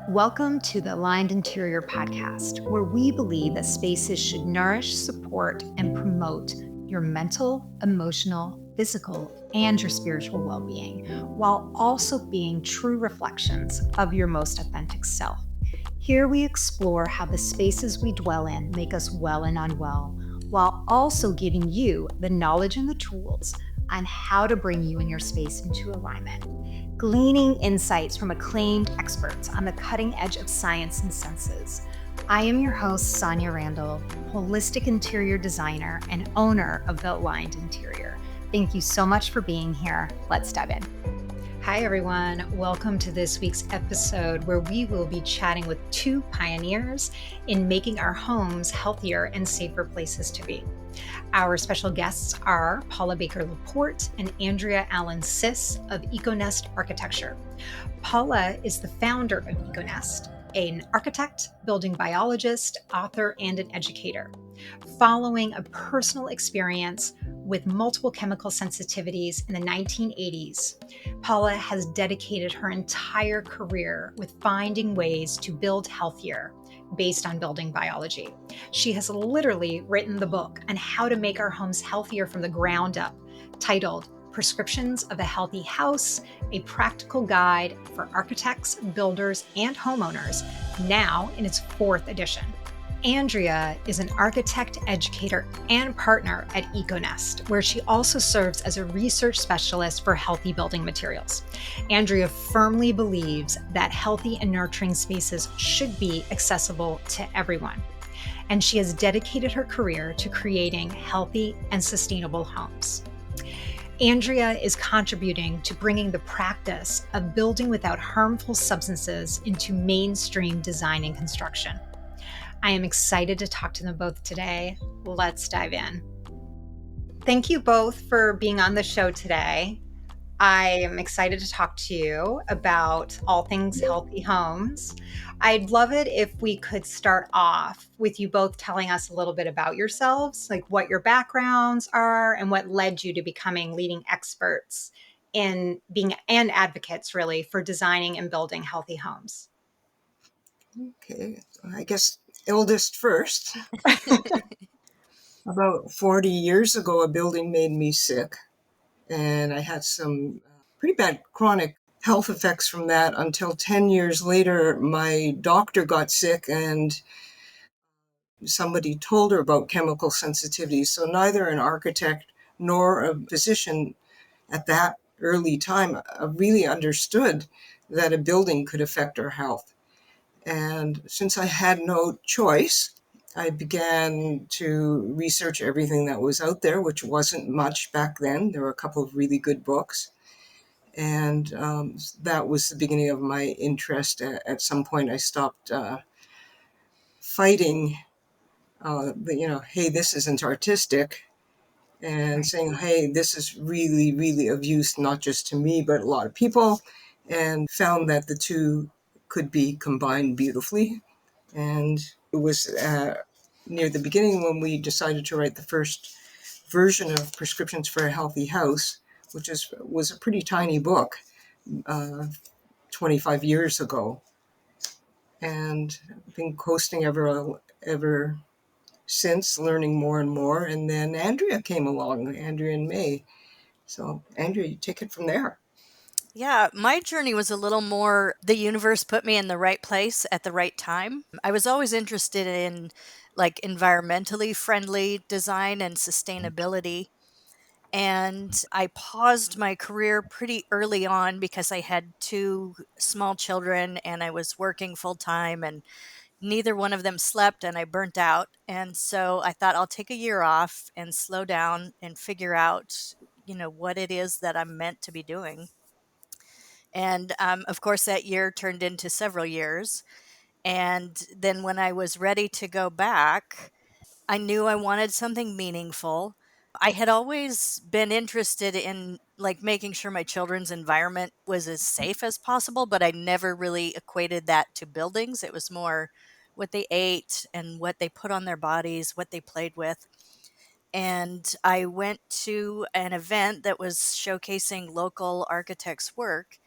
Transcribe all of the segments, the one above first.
Welcome to the Aligned Interior Podcast, where we believe that spaces should nourish, support, and promote your mental, emotional, physical, and your spiritual well being, while also being true reflections of your most authentic self. Here we explore how the spaces we dwell in make us well and unwell, while also giving you the knowledge and the tools on how to bring you and your space into alignment, gleaning insights from acclaimed experts on the cutting edge of science and senses. I am your host, Sonia Randall, holistic interior designer and owner of The Aligned Interior. Thank you so much for being here. Let's dive in. Hi, everyone. Welcome to this week's episode where we will be chatting with two pioneers in making our homes healthier and safer places to be. Our special guests are Paula Baker-Laporte and Andrea Allen Siss of EcoNest Architecture. Paula is the founder of EcoNest, an architect, building biologist, author, and an educator. Following a personal experience with multiple chemical sensitivities in the 1980s, Paula has dedicated her entire career with finding ways to build healthier based on building biology. She has literally written the book on how to make our homes healthier from the ground up, titled Prescriptions of a Healthy House, a practical guide for architects, builders, and homeowners, now in its fourth edition. Andrea is an architect, educator, and partner at EcoNest, where she also serves as a research specialist for healthy building materials. Andrea firmly believes that healthy and nurturing spaces should be accessible to everyone, and she has dedicated her career to creating healthy and sustainable homes. Andrea is contributing to bringing the practice of building without harmful substances into mainstream design and construction. I am excited to talk to them both today. Let's dive in. Thank you both for being on the show today. I am excited to talk to you about all things healthy homes. I'd love it if we could start off with you both telling us a little bit about yourselves, like what your backgrounds are and what led you to becoming leading experts in being and advocates really for designing and building healthy homes. Okay, I guess eldest first. About 40 years ago, a building made me sick, and I had some pretty bad chronic health effects from that until 10 years later, my doctor got sick and somebody told her about chemical sensitivity. So neither an architect nor a physician at that early time really understood that a building could affect our health. And since I had no choice, I began to research everything that was out there, which wasn't much back then. There were a couple of really good books. And that was the beginning of my interest. At some point, I stopped fighting, hey, this isn't artistic, and saying, hey, this is really, really of use, not just to me, but a lot of people, and found that the two could be combined beautifully. And it was near the beginning when we decided to write the first version of Prescriptions for a Healthy House, which was a pretty tiny book 25 years ago. And I've been coasting ever since, learning more and more. And then Andrea came along, Andrea in May. So, Andrea, you take it from there. Yeah, my journey was a little more the universe put me in the right place at the right time. I was always interested in like environmentally friendly design and sustainability. And I paused my career pretty early on because I had two small children and I was working full time and neither one of them slept and I burnt out. And so I thought I'll take a year off and slow down and figure out, what it is that I'm meant to be doing. And of course, that year turned into several years. And then when I was ready to go back, I knew I wanted something meaningful. I had always been interested in like making sure my children's environment was as safe as possible, but I never really equated that to buildings. It was more what they ate and what they put on their bodies, what they played with. And I went to an event that was showcasing local architects' work,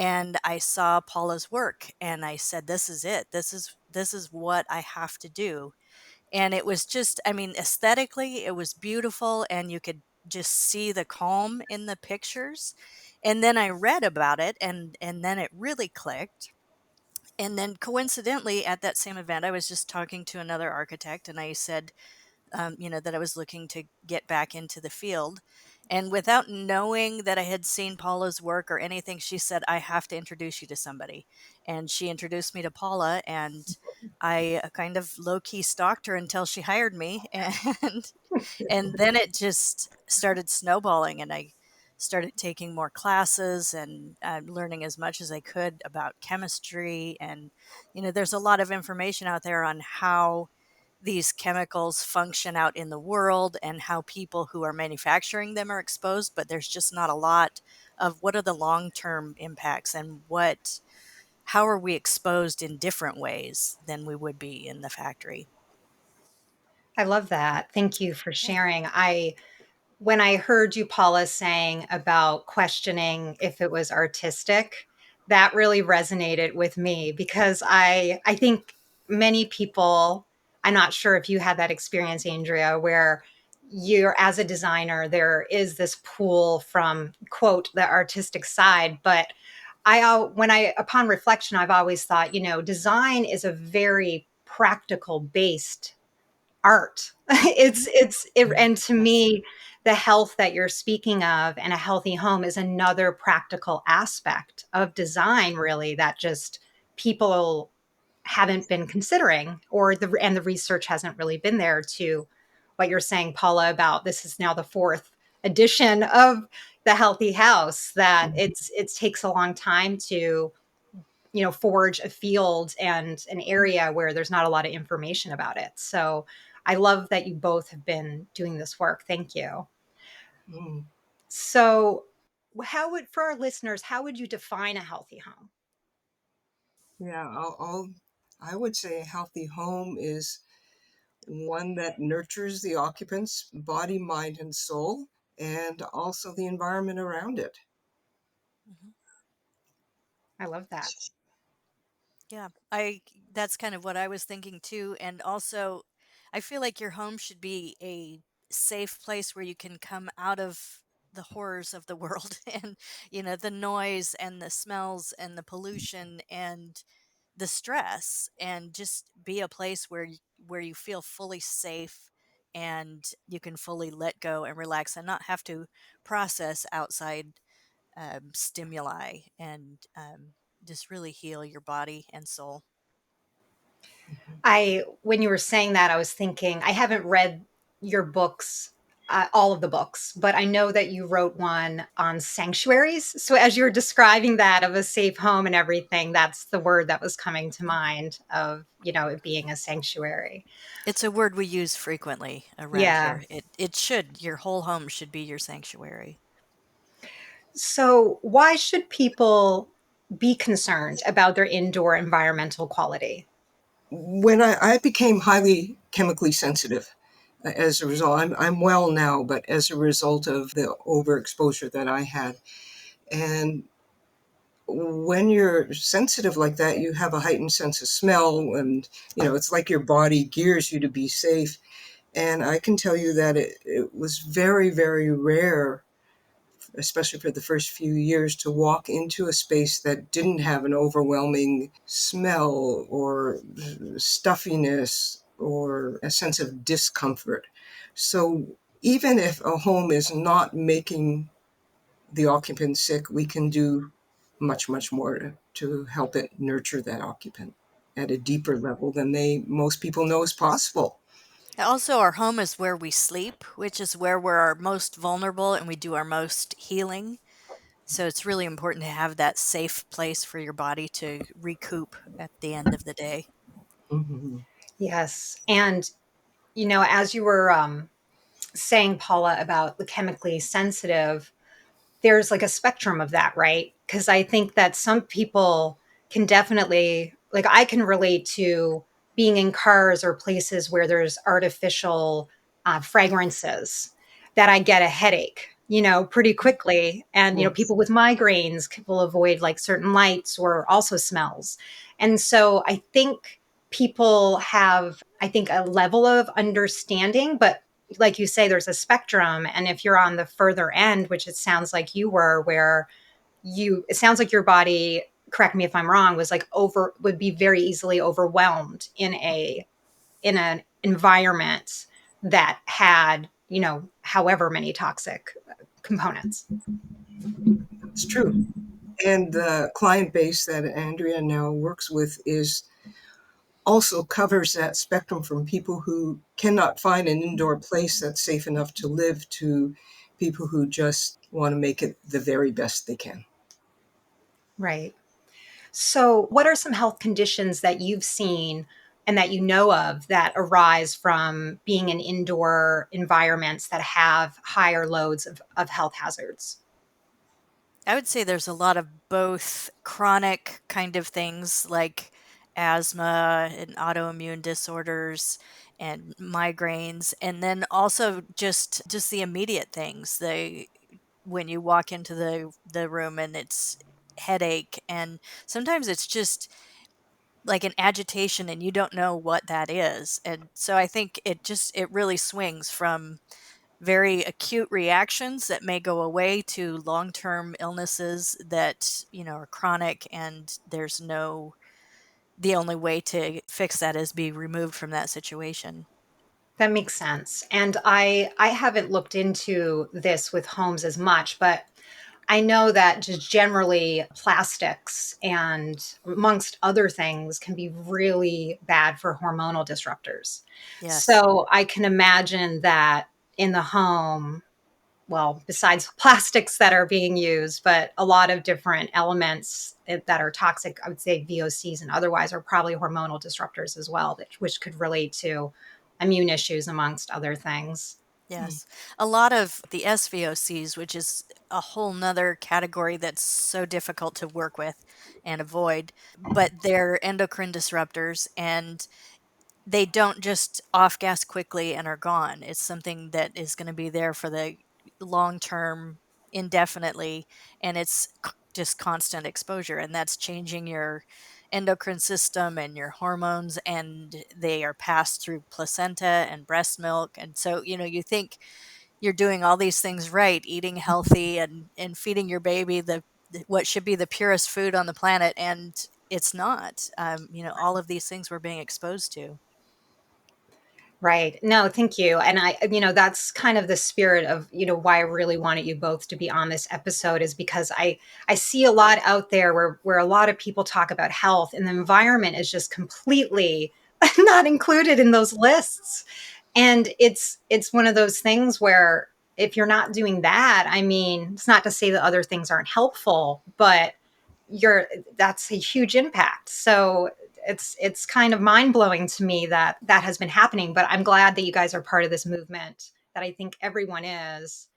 and I saw Paula's work and I said, this is it. This is what I have to do. And it was just, I mean, aesthetically, it was beautiful and you could just see the calm in the pictures. And then I read about it and then it really clicked. And then coincidentally at that same event, I was just talking to another architect and I said, that I was looking to get back into the field. And without knowing that I had seen Paula's work or anything, she said, I have to introduce you to somebody. And she introduced me to Paula, and I kind of low key stalked her until she hired me. And then it just started snowballing, and I started taking more classes and learning as much as I could about chemistry. And, there's a lot of information out there on how these chemicals function out in the world and how people who are manufacturing them are exposed, but there's just not a lot of what are the long-term impacts and how are we exposed in different ways than we would be in the factory. I love that. Thank you for Yeah. sharing. When I heard you, Paula, saying about questioning if it was artistic, that really resonated with me because I think many people, I'm not sure if you had that experience, Andrea, where you're as a designer, there is this pull from quote the artistic side, but when I upon reflection, I've always thought, design is a very practical based art. Mhm. And to Yes. me, the health that you're speaking of and a healthy home is another practical aspect of design, really, that just people haven't been considering, and the research hasn't really been there to what you're saying, Paula, about this is now the fourth edition of the healthy house, that it takes a long time to forge a field and an area where there's not a lot of information about it. So I love that you both have been doing this work. Thank you. Mm. So for our listeners, how would you define a healthy home? Yeah, I would say a healthy home is one that nurtures the occupant's body, mind, and soul, and also the environment around it. Mhm. I love that. Yeah, I that's kind of what I was thinking too. And also, I feel like your home should be a safe place where you can come out of the horrors of the world and, the noise and the smells and the pollution and the stress, and just be a place where you feel fully safe and you can fully let go and relax and not have to process outside stimuli, and just really heal your body and soul. When you were saying that, I was thinking, I haven't read your books, all of the books, but I know that you wrote one on sanctuaries. So as you were describing that of a safe home and everything, that's the word that was coming to mind of, it being a sanctuary. It's a word we use frequently around Yeah. here. Your whole home should be your sanctuary. So why should people be concerned about their indoor environmental quality? When I became highly chemically sensitive as a result, I'm well now, but as a result of the overexposure that I had. And when you're sensitive like that, you have a heightened sense of smell, and it's like your body gears you to be safe. And I can tell you that it was very, very rare, especially for the first few years, to walk into a space that didn't have an overwhelming smell or stuffiness or a sense of discomfort. So even if a home is not making the occupant sick, we can do much, much more to help it nurture that occupant at a deeper level than most people know is possible. Also, our home is where we sleep, which is where we're our most vulnerable and we do our most healing. So it's really important to have that safe place for your body to recoup at the end of the day. Mhm. Yes. And, as you were saying, Paula, about the chemically sensitive, there's like a spectrum of that, right? Because I think that some people can definitely, like, I can relate to being in cars or places where there's artificial fragrances that I get a headache pretty quickly. And, Yes. people with migraines will avoid like certain lights or also smells. And so I think people have, I think, a level of understanding, but like you say, there's a spectrum. And if you're on the further end, which it sounds like you were, where it sounds like your body, correct me if I'm wrong, was like would be very easily overwhelmed in an environment that had, however many toxic components. It's true. And the client base that Andrea now works with is also covers that spectrum from people who cannot find an indoor place that's safe enough to live to people who just want to make it the very best they can. Right. So, what are some health conditions that you've seen and that you know of that arise from being in indoor environments that have higher loads of health hazards? I would say there's a lot of both chronic kind of things like asthma and autoimmune disorders and migraines, and then also just the immediate things. When you walk into the room and it's headache, and sometimes it's just like an agitation and you don't know what that is. And so I think it really swings from very acute reactions that may go away to long-term illnesses that, are chronic, and the only way to fix that is be removed from that situation. That makes sense. And I haven't looked into this with homes as much, but I know that just generally plastics and amongst other things can be really bad for hormonal disruptors. Yes. So I can imagine that in the home, well, besides plastics that are being used, but a lot of different elements that are toxic, I would say VOCs and otherwise, are probably hormonal disruptors as well, which could relate to immune issues amongst other things. Yes. A lot of the SVOCs, which is a whole nother category that's so difficult to work with and avoid, but they're endocrine disruptors, and they don't just off gas quickly and are gone. It's something that is going to be there for the long term, indefinitely, and it's just constant exposure, and that's changing your endocrine system and your hormones, and they are passed through placenta and breast milk. And so, you think you're doing all these things right, eating healthy and feeding your baby what should be the purest food on the planet, and it's not. All of these things we're being exposed to. Right. No, thank you. And that's kind of the spirit of, why I really wanted you both to be on this episode, is because I see a lot out there where a lot of people talk about health and the environment is just completely not included in those lists. And it's one of those things where if you're not doing that, I mean, it's not to say that other things aren't helpful, but you're that's a huge impact. So it's kind of mind-blowing to me that that has been happening, but I'm glad that you guys are part of this movement, that I think everyone is,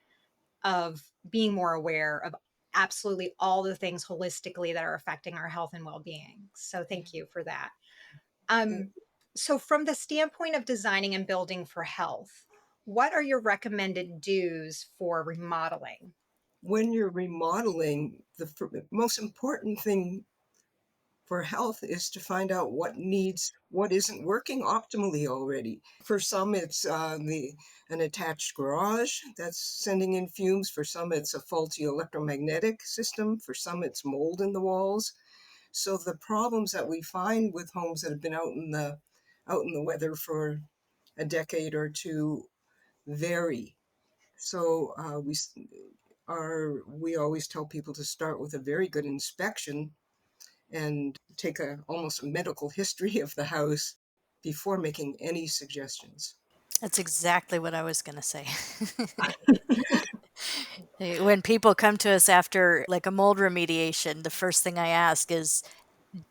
of being more aware of absolutely all the things holistically that are affecting our health and well-being. So thank you for that. And um so from the standpoint of designing and building for health, what are your recommended do's for remodeling? when you're remodeling, the most important thing for health is to find out what isn't working optimally already. For some, it's an attached garage that's sending in fumes. For some, it's a faulty electromagnetic system. For some, it's mold in the walls. So the problems that we find with homes that have been out in the weather for a decade or two vary. So we always tell people to start with a very good inspection and take a almost a medical history of the house before making any suggestions. That's exactly what I was going to say. When people come to us after like a mold remediation, the first thing I ask is,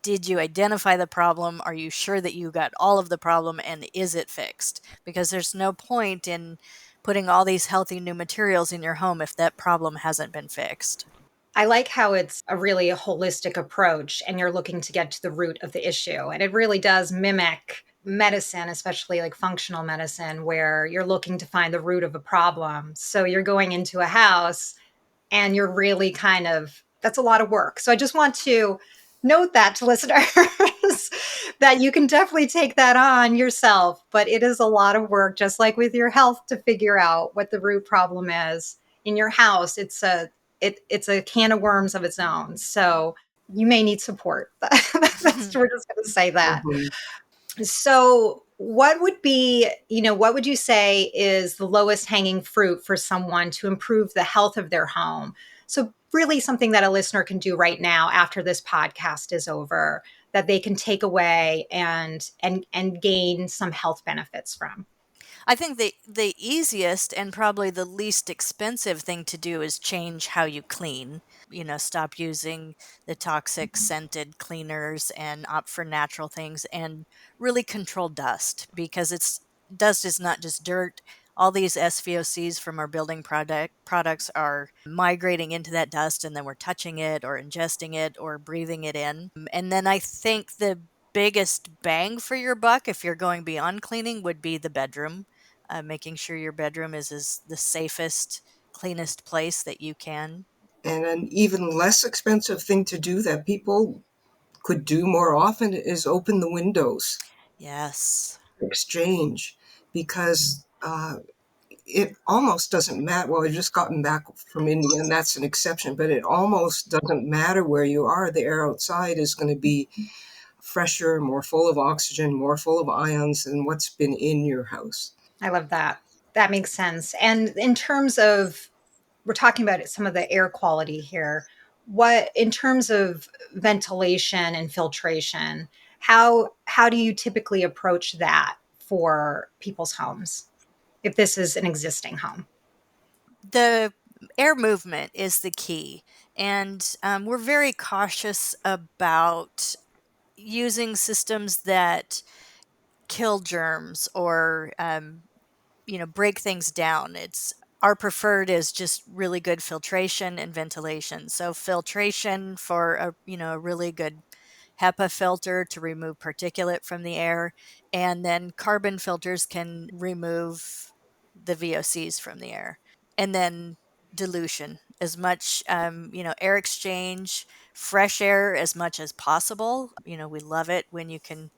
did you identify the problem? Are you sure that you got all of the problem, and is it fixed? Because there's no point in putting all these healthy new materials in your home if that problem hasn't been fixed. I like how it's a really holistic approach and you're looking to get to the root of the issue. And it really does mimic medicine, especially like functional medicine, where you're looking to find the root of a problem. So you're going into a house and you're really kind of, that's a lot of work. So I just want to note that to listeners that you can definitely take that on yourself, but it is a lot of work, just like with your health, to figure out what the root problem is in your house. It's a can of worms of its own. So you may need support. We're just going to say that. Mhm. So, what would be, what would you say is the lowest hanging fruit for someone to improve the health of their home? So, really something that a listener can do right now after this podcast is over that they can take away and gain some health benefits from. I think the easiest and probably the least expensive thing to do is change how you clean. Stop using the toxic scented cleaners and opt for natural things and really control dust, because it's dust is not just dirt. All these SVOCs from our building products are migrating into that dust, and then we're touching it or ingesting it or breathing it in. And then I think the biggest bang for your buck, if you're going beyond cleaning, would be the bedroom. Making sure your bedroom is the safest, cleanest place that you can. And an even less expensive thing to do that people could do more often is open the windows, Yes. exchange, because it almost doesn't matter. Well, I've just gotten back from India, and that's an exception, but it almost doesn't matter where you are. The air outside is going to be fresher, more full of oxygen, more full of ions than what's been in your house. I love that. That makes sense. And in terms of, we're talking about some of the air quality here. What, in terms of ventilation and filtration, how do you typically approach that for people's homes if this is an existing home? The air movement is the key. And we're very cautious about using systems that kill germs or break things down. It's our preferred is just really good filtration and ventilation. So filtration for a really good HEPA filter to remove particulate from the air, and then carbon filters can remove the VOCs from the air. And then dilution, as much air exchange, fresh air as much as possible. We love it when you can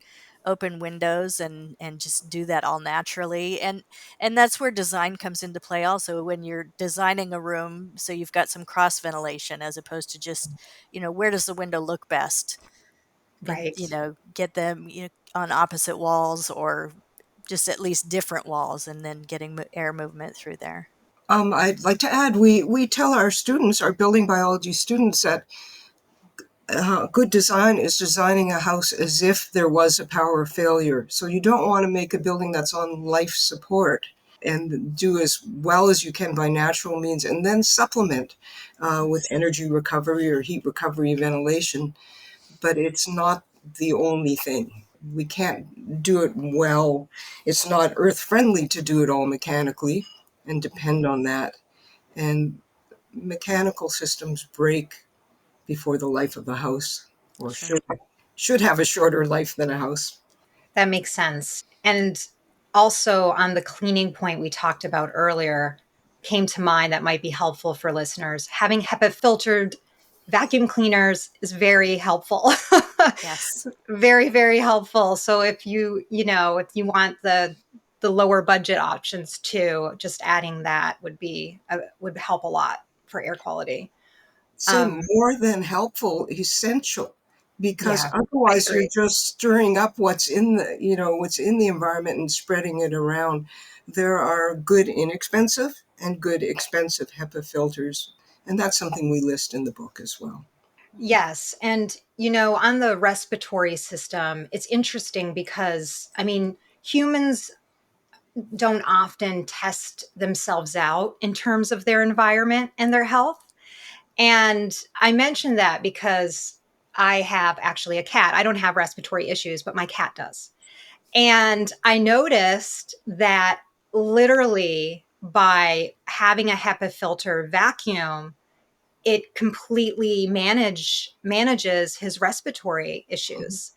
open windows and just do that all naturally. And that's where design comes into play also, when you're designing a room so you've got some cross ventilation, as opposed to just where does the window look best, and Right. get them on opposite walls, or just at least different walls, and then getting air movement through there. I'd like to add, we tell our students, our building biology students, that good design is designing a house as if there was a power failure. So you don't want to make a building that's on life support, and do as well as you can by natural means, and then supplement with energy recovery or heat recovery ventilation. But it's not the only thing. We can't do it well. It's not earth friendly to do it all mechanically and depend on that. And mechanical systems break before the life of a house, or Sure. should have a shorter life than a house. That makes sense. And also on the cleaning point we talked about earlier, came to mind that might be helpful for listeners. Having HEPA filtered vacuum cleaners is very helpful. Yes. Very, very helpful. So if you want the lower budget options too, just adding that would help a lot for air quality. Say Um, more than helpful, essential, because yeah, I otherwise you're agree. just stirring up what's in the environment and spreading it around. There are good inexpensive and good expensive HEPA filters, and that's something we list in the book as well. Yes. And, on the respiratory system, it's interesting because, I mean, humans don't often test themselves out in terms of their environment and their health. And I mention that because I have actually a cat. I don't have respiratory issues, but my cat does. And I noticed that literally by having a HEPA filter vacuum, it completely manages his respiratory issues.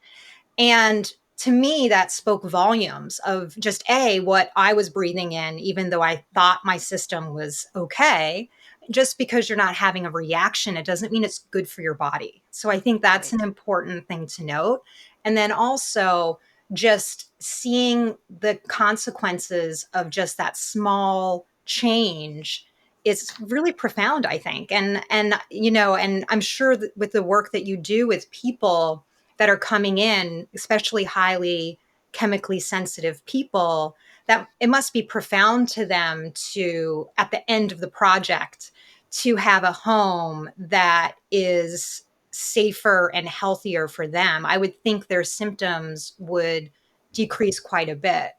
And to me, that spoke volumes of just what I was breathing in, even though I thought my system was okay. Just because you're not having a reaction, it doesn't mean it's good for your body. So I think that's an Right. important thing to note. And then also just seeing the consequences of just that small change is really profound, I think. And I'm sure that with the work that you do with people that are coming in, especially highly chemically sensitive people, that it must be profound to them to, at the end of the project, to have a home that is safer and healthier for them. I would think their symptoms would decrease quite a bit.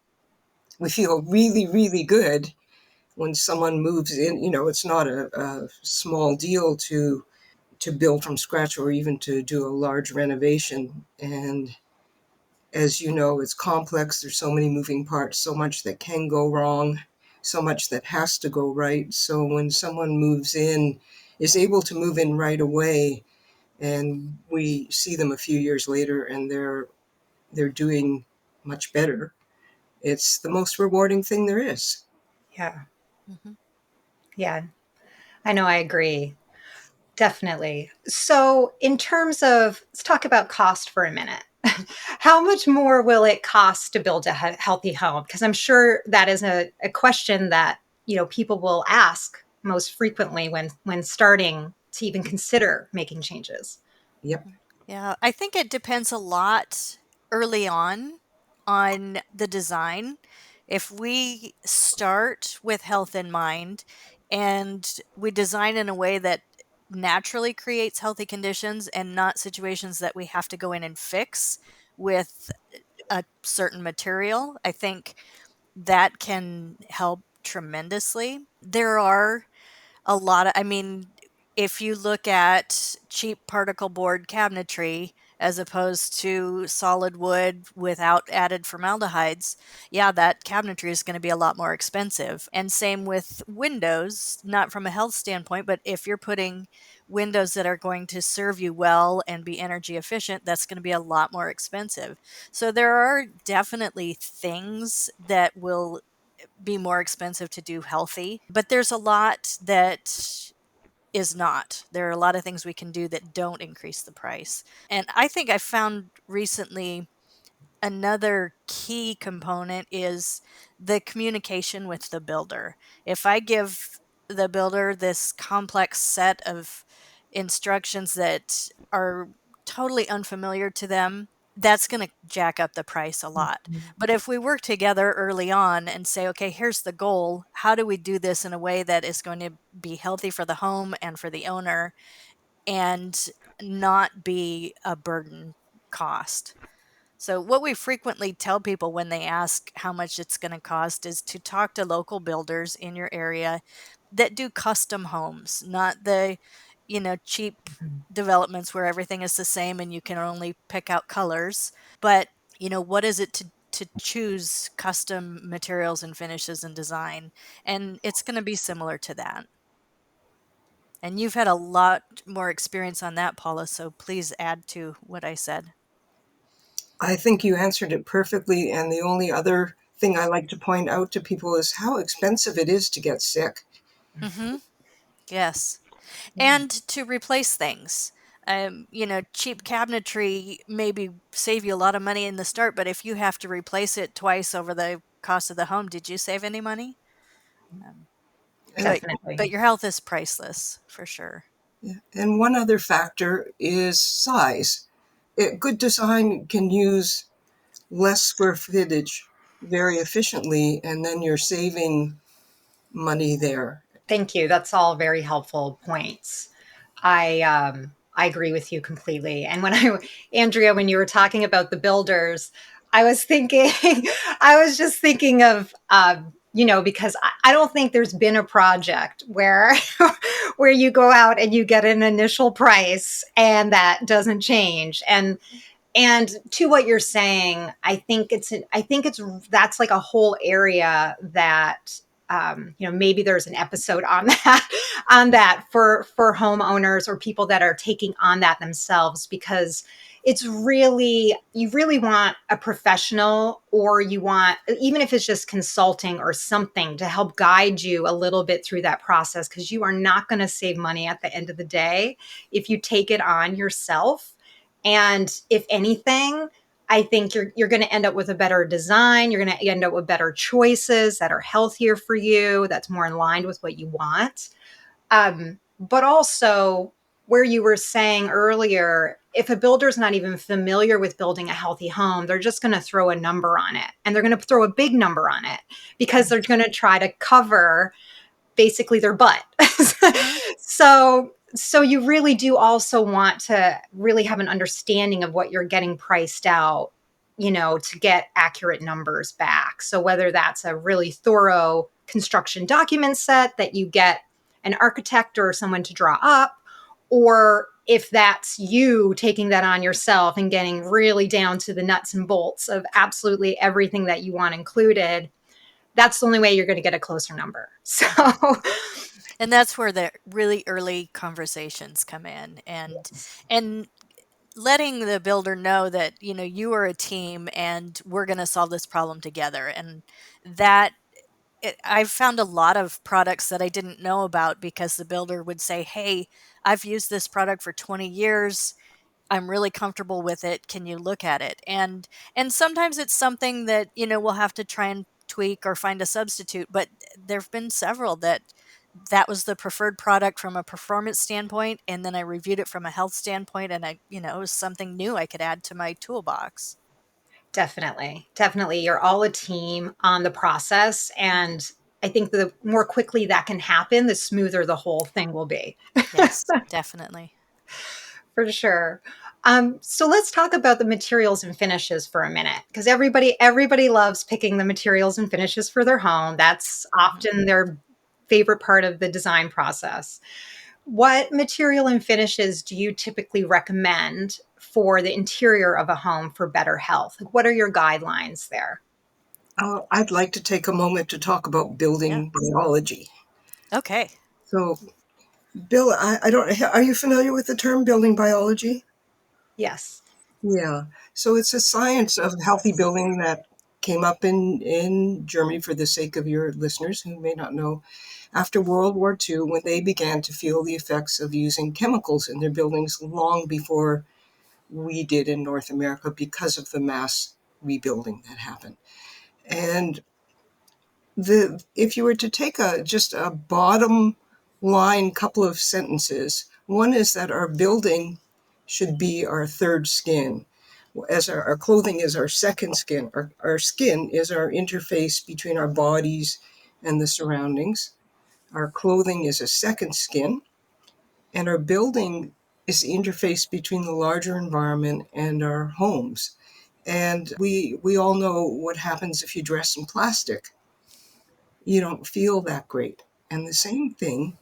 We feel really, really good when someone moves in. It's not a small deal to build from scratch or even to do a large renovation. And as you know, it's complex. There's so many moving parts, so much that can go wrong, so much that has to go right. So when someone moves in, is able to move in right away, and we see them a few years later and they're doing much better, it's the most rewarding thing there is. Yeah. Mhm. Yeah. I know. I agree. Definitely. So, in terms of, let's talk about cost for a minute. How much more will it cost to build a healthy home? Because I'm sure that is a question that people will ask most frequently when starting to even consider making changes. Yep. Yeah, I think it depends a lot early on the design. If we start with health in mind and we design in a way that naturally creates healthy conditions and not situations that we have to go in and fix with a certain material, I think that can help tremendously. There are a lot of, I mean, if you look at cheap particle board cabinetry as opposed to solid wood without added formaldehydes, yeah, that cabinetry is going to be a lot more expensive. And same with windows, not from a health standpoint, but if you're putting windows that are going to serve you well and be energy efficient, that's going to be a lot more expensive. So there are definitely things that will be more expensive to do healthy, but there's a lot that is not. There are a lot of things we can do that don't increase the price. And I think I found recently another key component is the communication with the builder. If I give the builder this complex set of instructions that are totally unfamiliar to them, that's going to jack up the price a lot. But if we work together early on and say, okay, here's the goal, how do we do this in a way that is going to be healthy for the home and for the owner and not be a burden cost? So, what we frequently tell people when they ask how much it's going to cost is to talk to local builders in your area that do custom homes, not the, cheap developments where everything is the same and you can only pick out colors. But, what is it to choose custom materials and finishes and design? And it's going to be similar to that. And you've had a lot more experience on that, Paula, so please add to what I said. I think you answered it perfectly. And the only other thing I like to point out to people is how expensive it is to get sick. Mhm. Yes. Yeah. And to replace things. Cheap cabinetry maybe save you a lot of money in the start, but if you have to replace it twice over the cost of the home, did you save any money? Um, And, but Definitely. but your health is priceless for sure. yeah, and one other factor is size. Good design can use less square footage very efficiently, and then you're saving money there. Thank you. That's all very helpful points. I agree with you completely. And Andrea, when you were talking about the builders, I was thinking, I was just thinking of, because I don't think there's been a project where, where you go out and you get an initial price and that doesn't change. And to what you're saying, I think it's that's like a whole area that maybe there's an episode on that for homeowners or people that are taking on that themselves, because it's really, you really want a professional, or you want, even if it's just consulting or something, to help guide you a little bit through that process, because you are not going to save money at the end of the day if you take it on yourself. And if anything, I think you're going to end up with a better design. You're going to end up with better choices that are healthier for you, that's more in line with what you want. But also, where you were saying earlier, if a builder's not even familiar with building a healthy home, they're just going to throw a number on it, and they're going to throw a big number on it because they're going to try to cover basically their butt. Mhm. So you really do also want to really have an understanding of what you're getting priced out, to get accurate numbers back. So whether that's a really thorough construction document set that you get an architect or someone to draw up, or if that's you taking that on yourself and getting really down to the nuts and bolts of absolutely everything that you want included, that's the only way you're going to get a closer number. So, And that's where the really early conversations come in, and letting the builder know that, you are a team and we're going to solve this problem together. And that I've found a lot of products that I didn't know about because the builder would say, "Hey, I've used this product for 20 years. I'm really comfortable with it. Can you look at it?" And sometimes it's something that, we'll have to try and tweak or find a substitute, but there've been several that was the preferred product from a performance standpoint, and then I reviewed it from a health standpoint, and it was something new I could add to my toolbox. definitely, definitely, you're all a team on the process, and I think the more quickly that can happen, the smoother the whole thing will be. Yes, definitely. For sure. So let's talk about the materials and finishes for a minute, because everybody loves picking the materials and finishes for their home. That's Mhm. often their favorite part of the design process. What material and finishes do you typically recommend for the interior of a home for better health? Like, what are your guidelines there? I'd like to take a moment to talk about Yeah. building biology. Okay. So, Bill, I don't, are you familiar with the term building biology? Yes. Yeah. So it's a science of healthy building that came up in Germany, for the sake of your listeners who may not know, after World War II, when they began to feel the effects of using chemicals in their buildings long before we did in North America because of the mass rebuilding that happened. And if you were to take just a bottom line couple of sentences, one is that our building should be our third skin, as our clothing is our second skin. Our skin is our interface between our bodies and the surroundings. Our clothing is a second skin, and our building is the interface between the larger environment and our homes. And we all know what happens if you dress in plastic. You don't feel that great. And the same thing,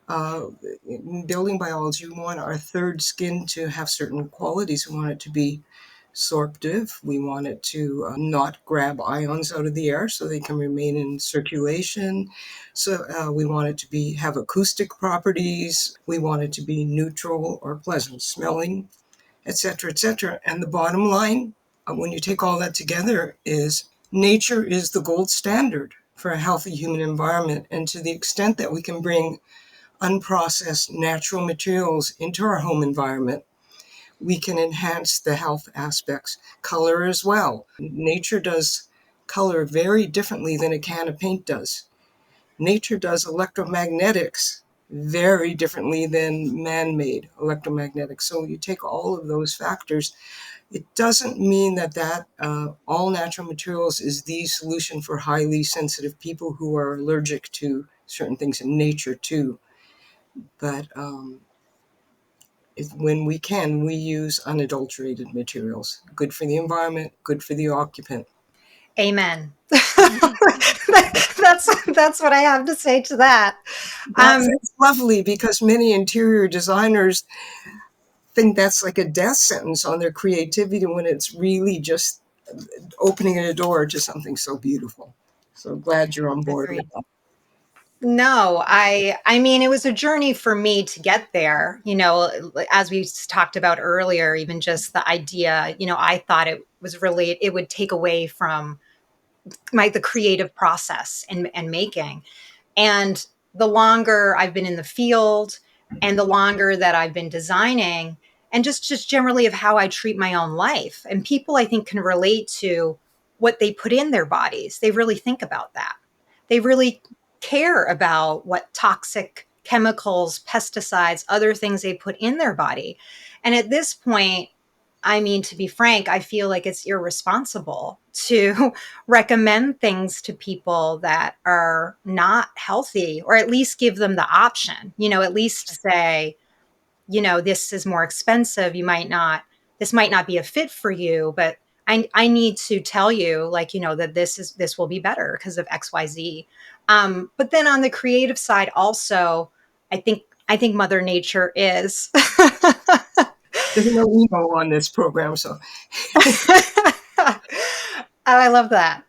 uh, in building biology, we want our third skin to have certain qualities. We want it to be sorptive. We want it to not grab ions out of the air so they can remain in circulation. So we want it to have acoustic properties. We want it to be neutral or pleasant smelling, etc., etc. And the bottom line, when you take all that together, is nature is the gold standard for a healthy human environment. And to the extent that we can bring unprocessed natural materials into our home environment, we can enhance the health aspects. Color as well. Nature does color very differently than a can of paint does. Nature does electromagnetics very differently than man-made electromagnetics. So you take all of those factors. It doesn't mean that all natural materials is the solution for highly sensitive people who are allergic to certain things in nature too. But when we can, we use unadulterated materials. Good for the environment, good for the occupant. Amen. That's what I have to say to that. Um, That's lovely, because many interior designers think that's like a death sentence on their creativity when it's really just opening a door to something so beautiful. So glad you're on board with Agreed. that. No, I mean it was a journey for me to get there. As we talked about earlier, even just the idea, I thought it would take away from the creative process and making. And the longer I've been in the field and the longer that I've been designing, and just generally of how I treat my own life. And people I think can relate to what they put in their bodies. They really think about that. They really care about what toxic chemicals, pesticides, other things they put in their body. And at this point, I mean, to be frank, I feel like it's irresponsible to recommend things to people that are not healthy, or at least give them the option, at least say, this is more expensive. This might not be a fit for you, but I need to tell you, like, that this will be better because of XYZ. But then on the creative side, also, I think Mother Nature is. There's no emo on this program, so Oh, I love that.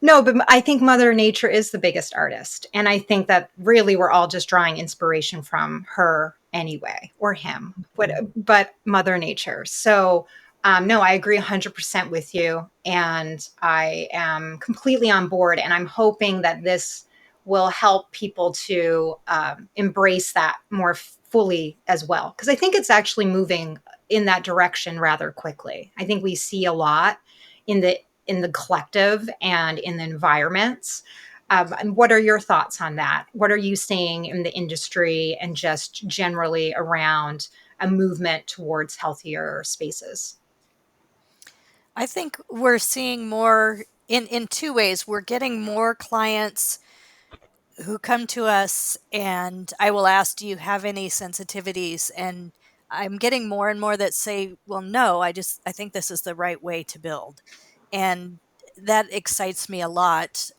No, but I think Mother Nature is the biggest artist. And I think that really we're all just drawing inspiration from her anyway, or him, but Mother Nature. So, no, I agree 100% with you. And I am completely on board. And I'm hoping that this will help people to embrace that more fully as well. Because I think it's actually moving in that direction rather quickly. I think we see a lot in the collective and in the environments. And what are your thoughts on that? What are you seeing in the industry and just generally around a movement towards healthier spaces? I think we're seeing more in two ways. We're getting more clients who come to us and I will ask, do you have any sensitivities? And I'm getting more and more that say, well, no, I think this is the right way to build. And that excites me a lot,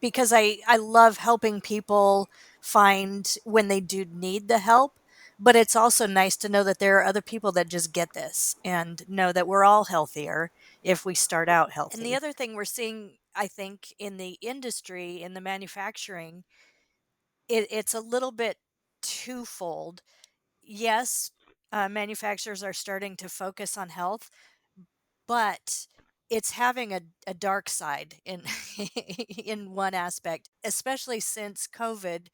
because I love helping people find when they do need the help. But it's also nice to know that there are other people that just get this and know that we're all healthier if we start out healthy. And the other thing we're seeing, I think, in the industry, in the manufacturing, it's a little bit twofold. Yes, manufacturers are starting to focus on health, but it's having a dark side in in one aspect, especially since COVID.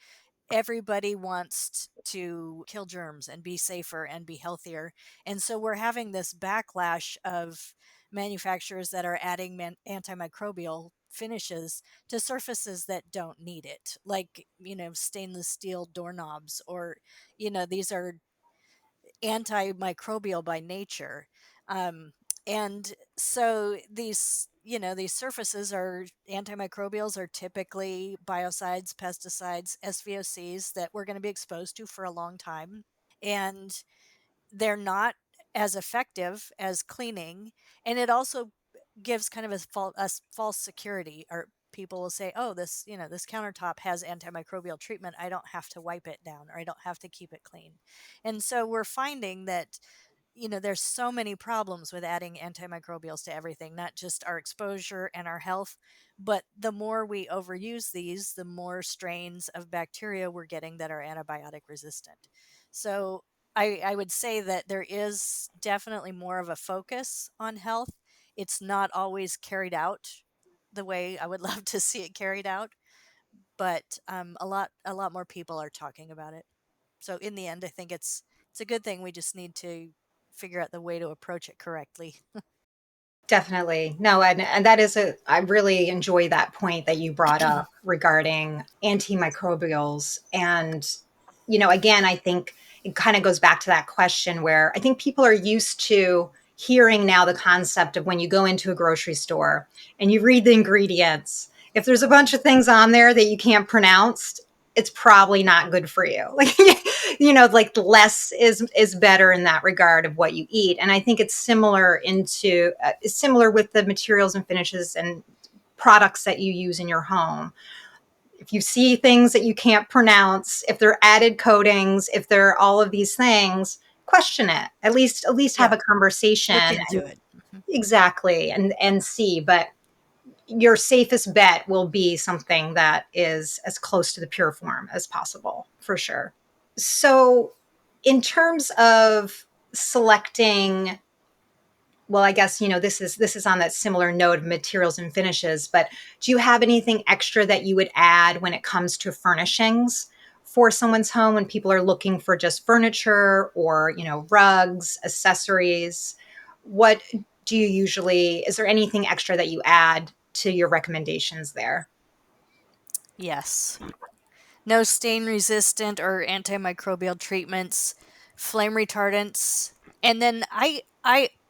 Everybody wants to kill germs and be safer and be healthier. And so we're having this backlash of manufacturers that are adding antimicrobial finishes to surfaces that don't need it, like, stainless steel doorknobs, or, these are antimicrobial by nature. And so these surfaces are antimicrobials, are typically biocides, pesticides, SVOCs that we're going to be exposed to for a long time. And they're not as effective as cleaning. And it also gives kind of a false security, or people will say, oh, this countertop has antimicrobial treatment, I don't have to wipe it down, or I don't have to keep it clean. And so we're finding that there's so many problems with adding antimicrobials to everything, not just our exposure and our health, but the more we overuse these, the more strains of bacteria we're getting that are antibiotic resistant. So I would say that there is definitely more of a focus on health. It's not always carried out the way I would love to see it carried out, but a lot more people are talking about it. So in the end, I think it's a good thing. We just need to figure out the way to approach it correctly. Definitely. No, and that is I really enjoy that point that you brought up regarding antimicrobials. And, again, I think it kind of goes back to that question where I think people are used to hearing now the concept of when you go into a grocery store and you read the ingredients, if there's a bunch of things on there that you can't pronounce, it's probably not good for you. Like, like less is better in that regard of what you eat. And I think it's similar with the materials and finishes and products that you use in your home. If you see things that you can't pronounce, if they're added coatings, if they're all of these things, question it. At least have Yeah, a conversation. look into And it. Mhm. exactly, and see. But your safest bet will be something that is as close to the pure form as possible, for sure. So, in terms of selecting, well, I guess, this is on that similar note of materials and finishes, but do you have anything extra that you would add when it comes to furnishings for someone's home when people are looking for just furniture or, rugs, accessories? What do you usually, is there anything extra that you add to your recommendations there? Yes. No stain resistant or antimicrobial treatments, flame retardants. And then I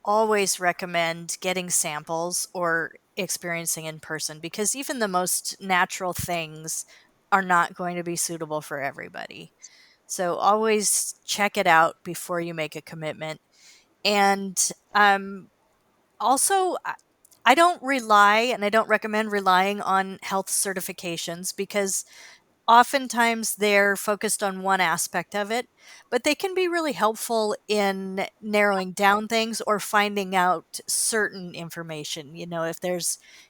always recommend getting samples or experiencing in person, because even the most natural things are not going to be suitable for everybody. So always check it out before you make a commitment. And also, I don't rely and I don't recommend relying on health certifications, because oftentimes they're focused on one aspect of it, but they can be really helpful in narrowing down things or finding out certain information.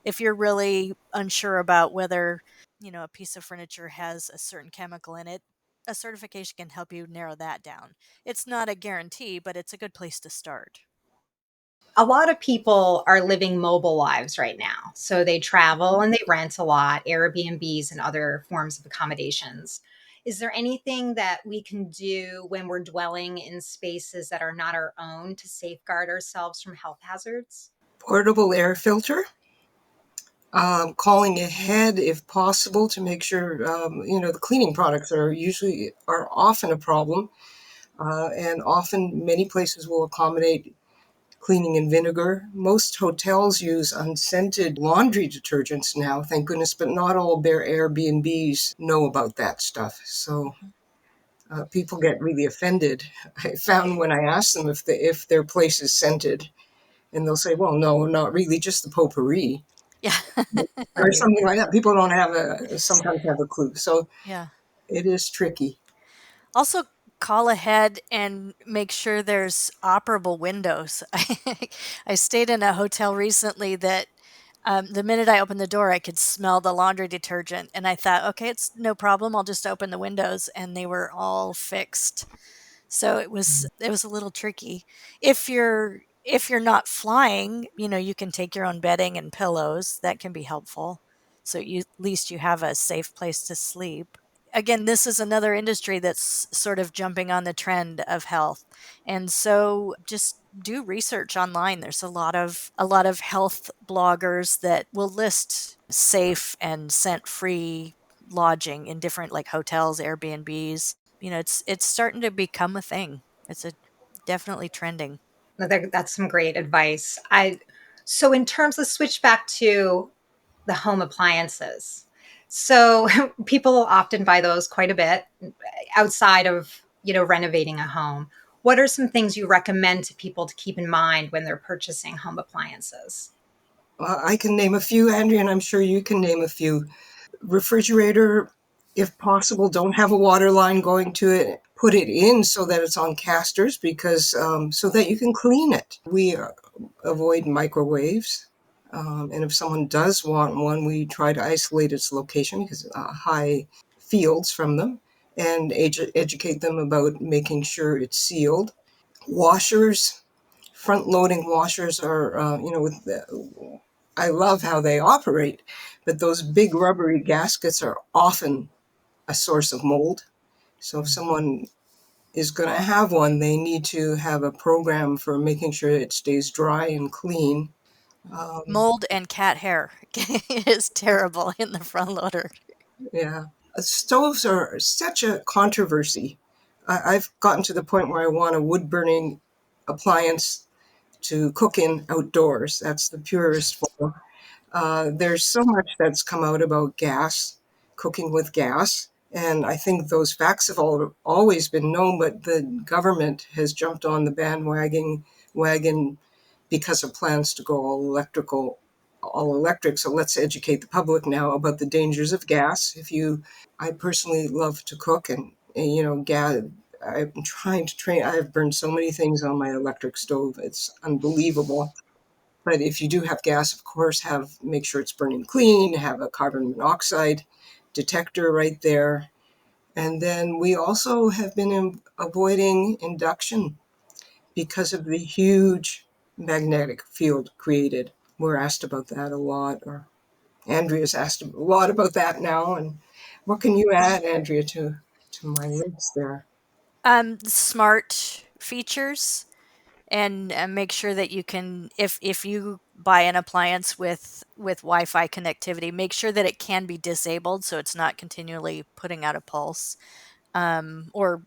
If you're really unsure about whether, a piece of furniture has a certain chemical in it, a certification can help you narrow that down. It's not a guarantee, but it's a good place to start. A lot of people are living mobile lives right now. So they travel and they rent a lot, Airbnbs and other forms of accommodations. Is there anything that we can do when we're dwelling in spaces that are not our own to safeguard ourselves from health hazards? Portable air filter, calling ahead if possible to make sure, the cleaning products are often a problem. And often many places will accommodate cleaning in vinegar. Most hotels use unscented laundry detergents now, thank goodness, but not all their Airbnbs know about that stuff. So people get really offended. I found when I ask them if their place is scented, and they'll say, "Well, no, not really, just the potpourri," Yeah. or Right. something like that. People don't sometimes have a clue. So Yeah. it is tricky. Also, call ahead and make sure there's operable windows. I stayed in a hotel recently that, the minute I opened the door, I could smell the laundry detergent, and I thought, okay, it's no problem. I'll just open the windows, and they were all fixed. So it was a little tricky. If you're not flying, you can take your own bedding and pillows. That can be helpful. So at least you have a safe place to sleep. Again, this is another industry that's sort of jumping on the trend of health. And so just do research online. There's a lot of health bloggers that will list safe and scent-free lodging in different, like, hotels, Airbnbs. It's starting to become a thing. It's a definitely trending. That's some great advice. So in terms of switch back to the home appliances. So people often buy those quite a bit outside of, renovating a home. What are some things you recommend to people to keep in mind when they're purchasing home appliances? I can name a few, Andrea, and I'm sure you can name a few. Refrigerator, if possible, don't have a water line going to it. Put it in so that it's on casters, because so that you can clean it. We avoid microwaves. And if someone does want one, we try to isolate its location because high fields from them, and educate them about making sure it's sealed. Washers, front loading washers are, I love how they operate, but those big rubbery gaskets are often a source of mold. So if someone is going to have one, they need to have a program for making sure it stays dry and clean. Um, Mold and cat hair is terrible in the front loader. yeah. Stoves are such a controversy. I've gotten to the point where I want a wood burning appliance to cook in outdoors. That's the purest form. There's so much that's come out about gas, cooking with gas, and I think those facts have always been known, but the government has jumped on the bandwagon because of plans to go all electric. So let's educate the public now about the dangers of gas. I personally love to cook, and gas. I'm trying to train. I've burned so many things on my electric stove. It's unbelievable. But if you do have gas, of course, make sure it's burning clean, have a carbon monoxide detector right there. And then we also have been avoiding induction because of the huge magnetic field created. We're asked about that a lot, or Andrea's asked a lot about that now. And what can you add, Andrea, to my list there? Smart features, and make sure that you can, if you buy an appliance with Wi-Fi connectivity, make sure that it can be disabled so it's not continually putting out a pulse, or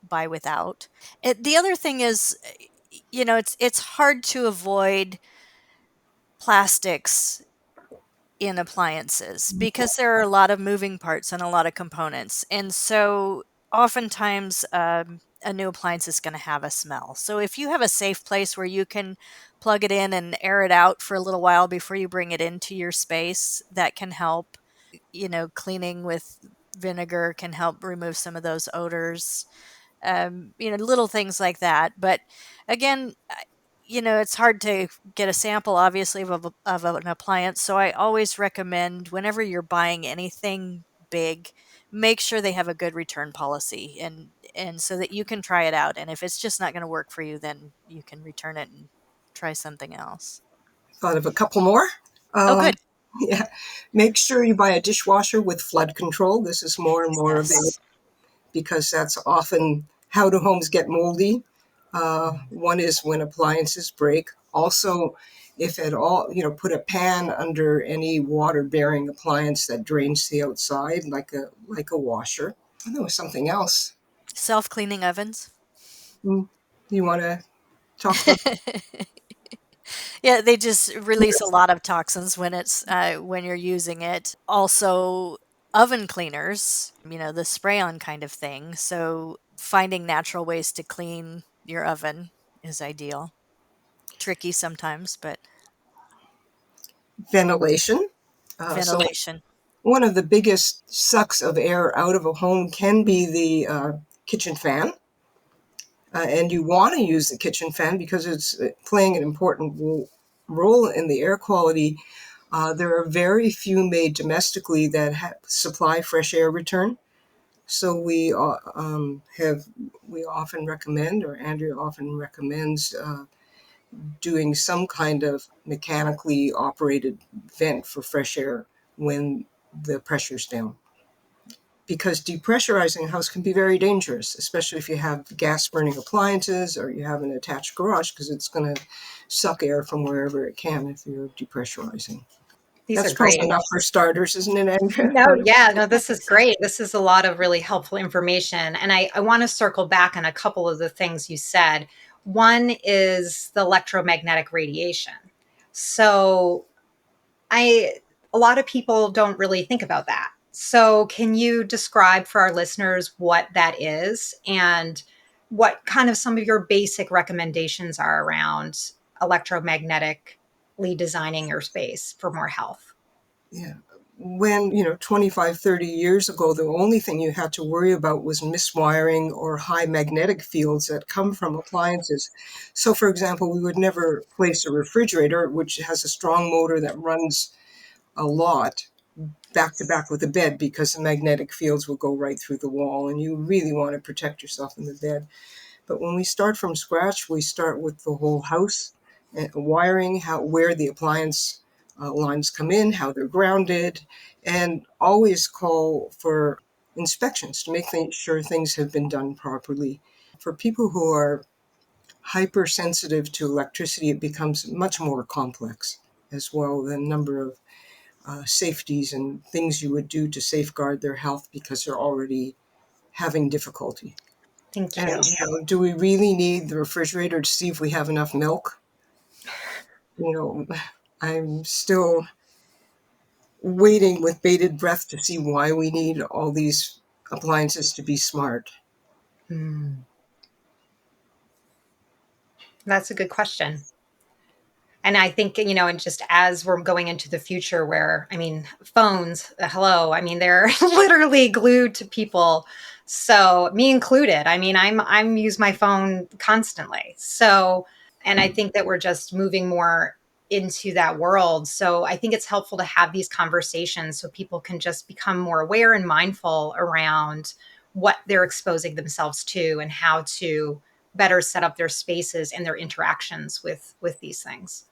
buy without. The other thing is, it's hard to avoid plastics in appliances because there are a lot of moving parts and a lot of components. And so oftentimes a new appliance is going to have a smell. So if you have a safe place where you can plug it in and air it out for a little while before you bring it into your space, that can help. Cleaning with vinegar can help remove some of those odors, little things like that. But again, it's hard to get a sample, obviously, of an appliance. So I always recommend, whenever you're buying anything big, make sure they have a good return policy, and so that you can try it out. And if it's just not going to work for you, then you can return it and try something else. Thought of a couple more. Oh, Um, good. yeah, make sure you buy a dishwasher with flood control. This is more and more available Yes. because that's often how do homes get moldy. One is when appliances break. Also, if at all, put a pan under any water-bearing appliance that drains the outside, like a washer. And there was something else. Self-cleaning ovens. You want to talk about? Yeah, they just release a lot of toxins when you're using it. Also, oven cleaners, the spray-on kind of thing. So finding natural ways to clean your oven is ideal. Tricky sometimes, but Ventilation. So ventilation. one of the biggest sucks of air out of a home can be the kitchen fan. And you want to use the kitchen fan because it's playing an important role in the air quality. There are very few made domestically that supply fresh air return. So we often recommend, or Andrea often recommends, doing some kind of mechanically operated vent for fresh air when the pressure's down. Because depressurizing a house can be very dangerous, especially if you have gas burning appliances or you have an attached garage, because it's going to suck air from wherever it can if you're depressurizing. These are That's probably great. enough for starters, isn't it, Andrea? No, yeah, no, this is great. This is a lot of really helpful information. And I want to circle back on a couple of the things you said. One is the electromagnetic radiation. So I a lot of people don't really think about that. So can you describe for our listeners what that is and what kind of some of your basic recommendations are around electromagnetically designing your space for more health? Yeah. When, 25, 30 years ago, the only thing you had to worry about was miswiring or high magnetic fields that come from appliances. So, for example, we would never place a refrigerator, which has a strong motor that runs a lot, back to back with a bed because the magnetic fields will go right through the wall, and you really want to protect yourself in the bed. But when we start from scratch, we start with the whole house wiring, where the appliance lines come in, how they're grounded, and always call for inspections to make sure things have been done properly. For people who are hypersensitive to electricity, it becomes much more complex as well. The number of safeties and things you would do to safeguard their health because they're already having difficulty. Thank And you. do we really need the refrigerator to see if we have enough milk? You know, I'm still waiting with bated breath to see why we need all these appliances to be smart. Hmm. That's a good question. And I think, and just as we're going into the future where, I mean, phones, hello, I mean, they're literally glued to people. So me included. I mean, I'm use my phone constantly. So, and I think that we're just moving more into that world. So I think it's helpful to have these conversations so people can just become more aware and mindful around what they're exposing themselves to and how to better set up their spaces and their interactions with these things.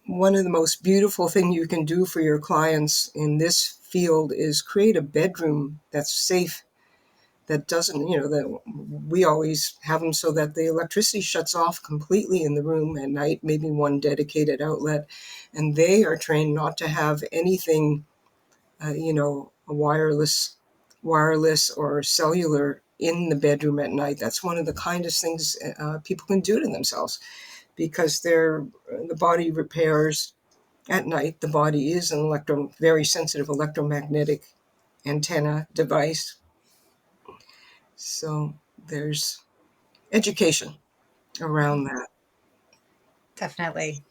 One of the most beautiful thing you can do for your clients in this field is create a bedroom that's safe, that doesn't, that we always have them so that the electricity shuts off completely in the room at night, maybe one dedicated outlet. And they are trained not to have anything, a wireless or cellular in the bedroom at night. That's one of the kindest things people can do to themselves, because the body repairs at night. The body is an very sensitive electromagnetic antenna device. So there's education around that. Definitely.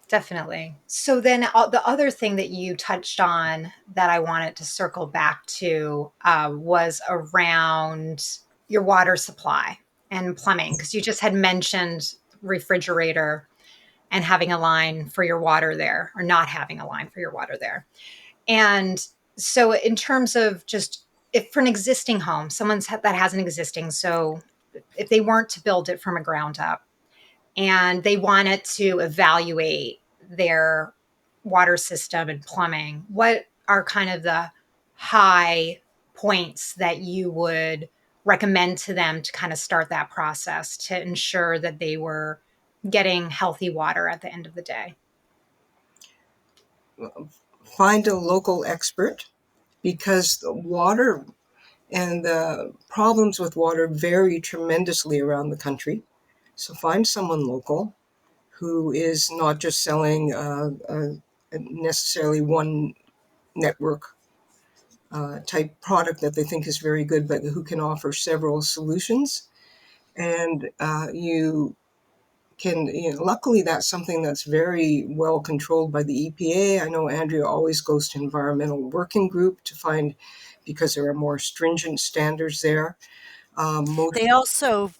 Definitely. So then the other thing that you touched on that I wanted to circle back to was around your water supply and plumbing, because you just had mentioned refrigerator and having a line for your water there, or not having a line for your water there. And so in terms of just, if for an existing home, that has an existing, so if they weren't to build it from a ground up, and they wanted to evaluate their water system and plumbing, what are kind of the high points that you would recommend to them to kind of start that process to ensure that they were getting healthy water at the end of the day? Find a local expert, because the water and the problems with water vary tremendously around the country. So find someone local who is not just selling necessarily one network type product that they think is very good, but who can offer several solutions. And you can, luckily, that's something that's very well controlled by the EPA. I know Andrea always goes to environmental working group to find, because there are more stringent standards there. Most They also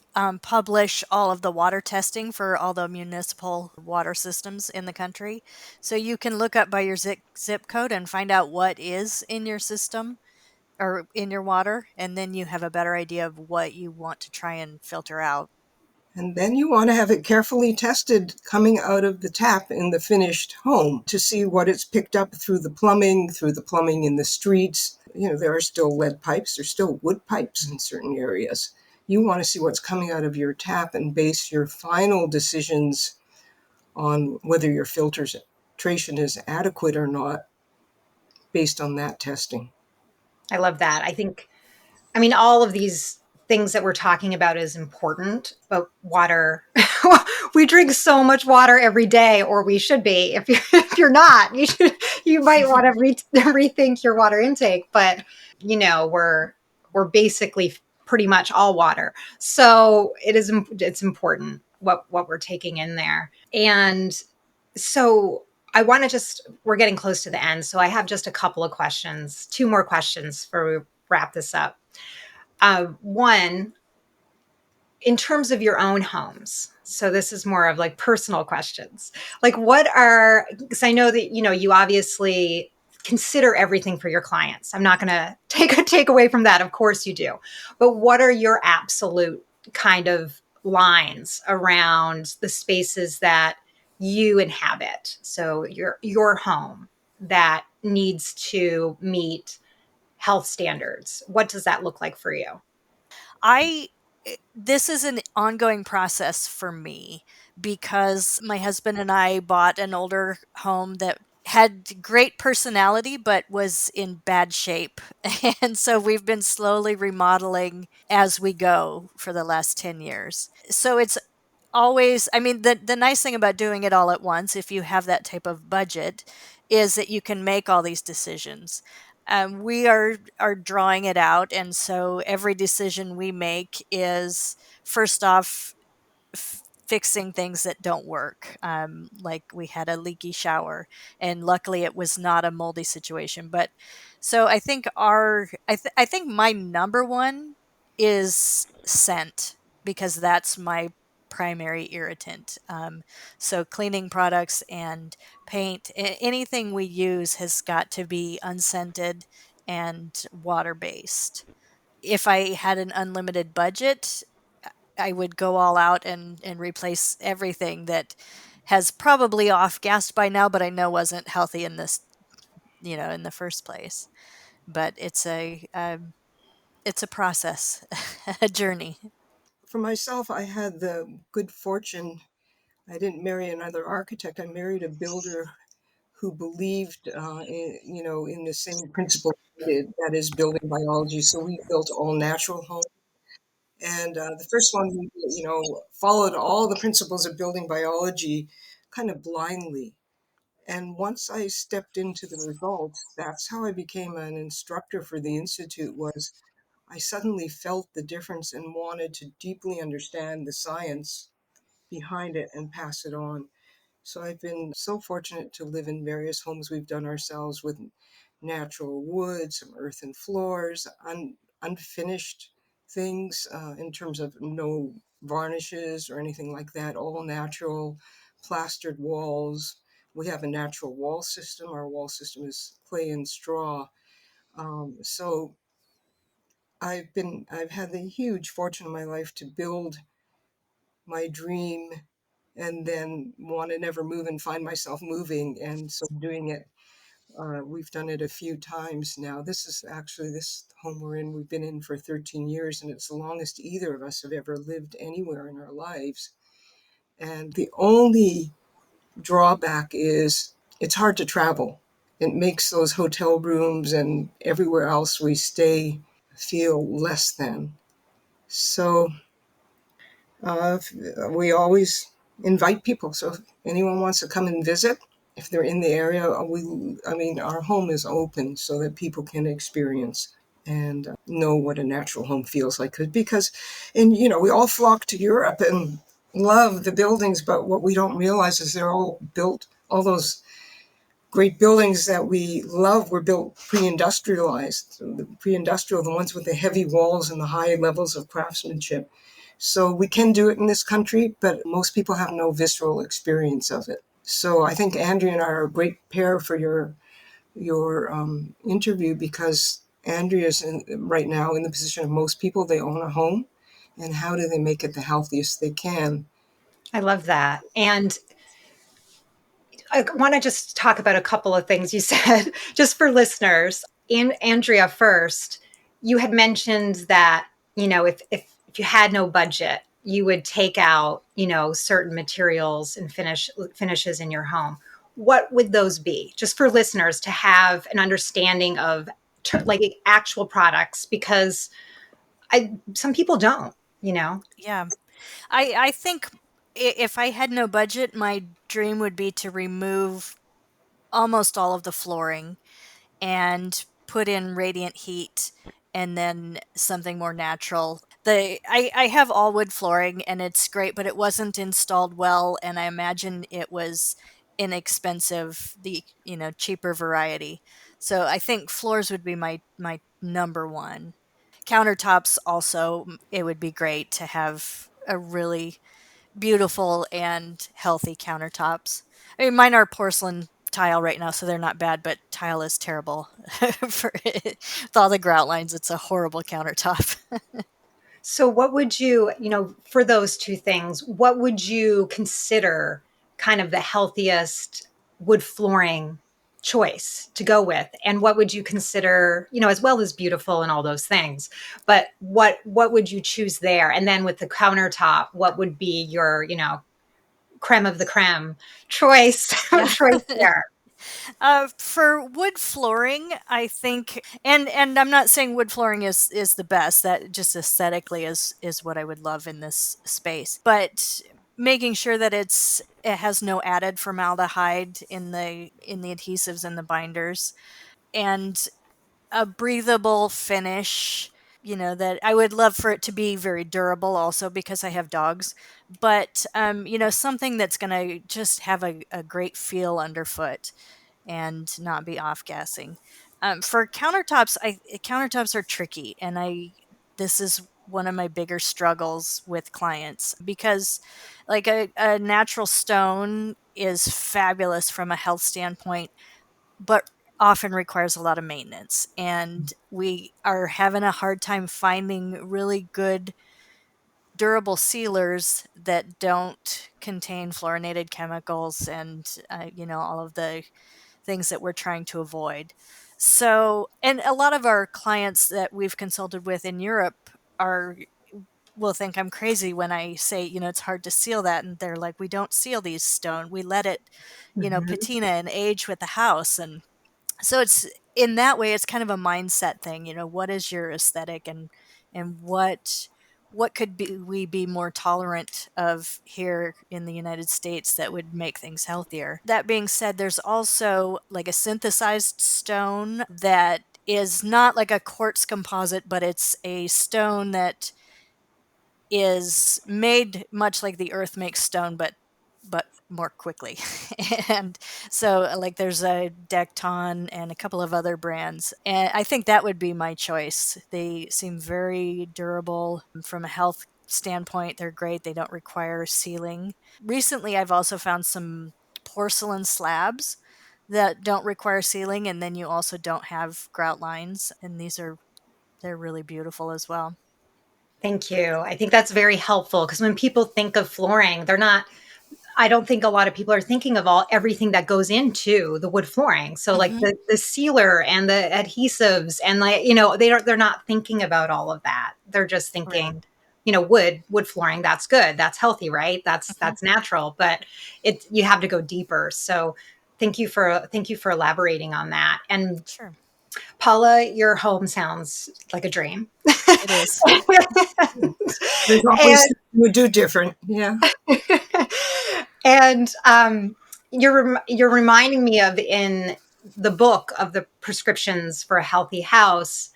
publish all of the water testing for all the municipal water systems in the country. So you can look up by your zip code and find out what is in your system or in your water, and then you have a better idea of what you want to try and filter out. And then you want to have it carefully tested coming out of the tap in the finished home to see what it's picked up through the plumbing in the streets. There are still lead pipes, there's still wood pipes in certain areas. You want to see what's coming out of your tap and base your final decisions on whether your filtration is adequate or not based on that testing. I love that. I mean, all of these things that we're talking about is important, but water, we drink so much water every day, or we should be. If you're not, you might want to rethink your water intake. But we're basically pretty much all water, so it's important what we're taking in there. And so I want to we're getting close to the end, so I have just a couple of questions, two more questions before we wrap this up. One, in terms of your own homes. So this is more of like personal questions. Like, what are, because I know that, you obviously consider everything for your clients. I'm not going to take away from that. Of course you do. But what are your absolute kind of lines around the spaces that you inhabit? So your home that needs to meet health standards. What does that look like for you? I This is an ongoing process for me because my husband and I bought an older home that had great personality but was in bad shape. And so we've been slowly remodeling as we go for the last 10 years. So it's always, I mean, the nice thing about doing it all at once, if you have that type of budget, is that you can make all these decisions. We are drawing it out, and so every decision we make is first off fixing things that don't work. Like we had a leaky shower, and luckily it was not a moldy situation. But so I think I think my number one is scent, because that's my primary irritant. So cleaning products and paint, anything we use has got to be unscented and water based. If I had an unlimited budget, I would go all out and replace everything that has probably off gassed by now, but I know wasn't healthy in this, in the first place. But it's a process, a journey. For myself, I had the good fortune. I didn't marry another architect. I married a builder who believed, in the same principle I did, that is building biology. So we built all natural homes. And the first one, we, followed all the principles of building biology kind of blindly. And once I stepped into the results, that's how I became an instructor for the Institute. Was I suddenly felt the difference and wanted to deeply understand the science behind it and pass it on. So I've been so fortunate to live in various homes we've done ourselves with natural wood, some earthen floors, unfinished things in terms of no varnishes or anything like that, all natural, plastered walls. We have a natural wall system. Our wall system is clay and straw. So I've had the huge fortune in my life to build my dream and then want to never move and find myself moving. And so doing it, we've done it a few times now. This is actually this home we're in, we've been in for 13 years, and it's the longest either of us have ever lived anywhere in our lives. And the only drawback is it's hard to travel. It makes those hotel rooms and everywhere else we stay feel less than. So Uh, we always invite people. So if anyone wants to come and visit, if they're in the area, our home is open so that people can experience and know what a natural home feels like. Because, and we all flock to Europe and love the buildings, but what we don't realize is they're all built, all those great buildings that we love were built pre-industrialized. So the pre-industrial, the ones with the heavy walls and the high levels of craftsmanship. So we can do it in this country, but most people have no visceral experience of it. So I think Andrea and I are a great pair for your interview, because Andrea's right now in the position of most people. They own a home, and how do they make it the healthiest they can? I love that. And I want to just talk about a couple of things you said, just for listeners. And Andrea, first, you had mentioned that, if you had no budget, you would take out, certain materials and finishes in your home. What would those be? Just for listeners to have an understanding of like actual products, because some people don't, you know. Yeah. I think if I had no budget, my dream would be to remove almost all of the flooring and put in radiant heat and then something more natural. I have all wood flooring and it's great, but it wasn't installed well, and I imagine it was inexpensive, the cheaper variety. So I think floors would be my number one. Countertops also, it would be great to have a really beautiful and healthy countertops. I mean, mine are porcelain tile right now, so they're not bad, but tile is terrible for it. With all the grout lines. It's a horrible countertop. So, what would you, for those two things, what would you consider kind of the healthiest wood flooring choice to go with? And what would you consider, as well as beautiful and all those things, but what would you choose there? And then with the countertop, what would be your, creme of the creme choice Yeah. choice there? For wood flooring, I think, and I'm not saying wood flooring is the best. That just aesthetically is what I would love in this space. But making sure that it has no added formaldehyde in the adhesives and the binders, and a breathable finish. That I would love for it to be very durable also, because I have dogs, but something that's going to just have a great feel underfoot and not be off gassing. For countertops, countertops are tricky, and this is one of my bigger struggles with clients, because like a natural stone is fabulous from a health standpoint, but often requires a lot of maintenance. And we are having a hard time finding really good durable sealers that don't contain fluorinated chemicals and, all of the things that we're trying to avoid. So, and a lot of our clients that we've consulted with in Europe are will think I'm crazy when I say, it's hard to seal that. And they're like, we don't seal these stone. We let it, Mhm. patina and age with the house. And so it's in that way, it's kind of a mindset thing. What is your aesthetic, and what could be we be more tolerant of here in the United States that would make things healthier. That being said, there's also like a synthesized stone that is not like a quartz composite, but it's a stone that is made much like the earth makes stone, but more quickly. And so like there's a Decton and a couple of other brands, and I think that would be my choice. They seem very durable from a health standpoint. They're great. They don't require sealing. Recently I've also found some porcelain slabs that don't require sealing, and then you also don't have grout lines, and they're really beautiful as well. Thank you. I think that's very helpful because when people think of flooring, they're not, I don't think a lot of people are thinking of everything that goes into the wood flooring. So like Hmm. the sealer and the adhesives and like, they're not thinking about all of that. They're just Right. thinking, wood flooring, that's good. That's healthy, right? Hmm. That's natural, but you have to go deeper. So thank you for elaborating on that. And Sure. Paula, your home sounds like a dream. It is. There's always and something we do different. Yeah. and you're reminding me of in the book of the prescriptions for a healthy house.